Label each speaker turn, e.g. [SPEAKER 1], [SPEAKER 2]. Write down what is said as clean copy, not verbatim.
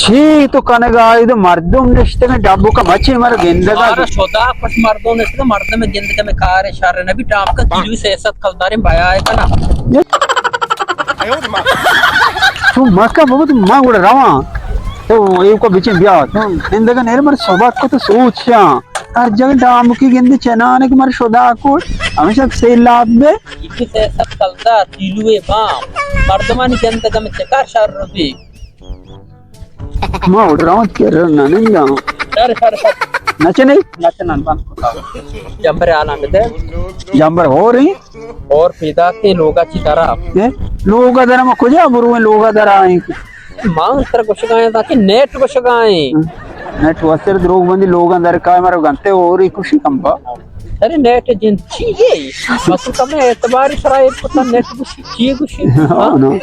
[SPEAKER 1] छी तो कनेगा ಇದು ಮರ್ದು ನೆಷ್ಟನೆ ಡಬ್ಬು का मच्छी मर गेंदगा
[SPEAKER 2] और छोटा कुछ मर्दों ने तो मर्द में जिंद के में कार इशारे ने भी टाप का दिल से ऐसा खलदारे भाया है का ना
[SPEAKER 1] तू मक्का बहुत मां उड़ रहा तो ये को बीच में ब्याह तो गेंदगा नेर मर सोबा को तो सोचा हर जगह डाम की गेंद चनाने के मर सोदा को हमेशा से लाभ में
[SPEAKER 2] इसी से ऐसा खलदा दिलुए बाम मर्दमान जिंद के में चकार शार रबी
[SPEAKER 1] मां उड़ रहा के रना नहीं जा
[SPEAKER 2] सर
[SPEAKER 1] नचे नहीं
[SPEAKER 2] नचन बन जंबरे आला में दे
[SPEAKER 1] जंबर हो रही
[SPEAKER 2] और फिदा के लोगा ची तरह
[SPEAKER 1] ये लोग दरा में कुछ बुरु में लोग दरा आई
[SPEAKER 2] मां तर कुछ गाए ताकि नेट कुछ गाए
[SPEAKER 1] नेट वस्त्र रोग बंदी लोग अंदर का मारो गंते और ही खुशी कंबा
[SPEAKER 2] अरे नेट जिन चाहिए मतलब कब एतबार सराय पता नेट कुछ चाहिए कुछ
[SPEAKER 1] हाँ ना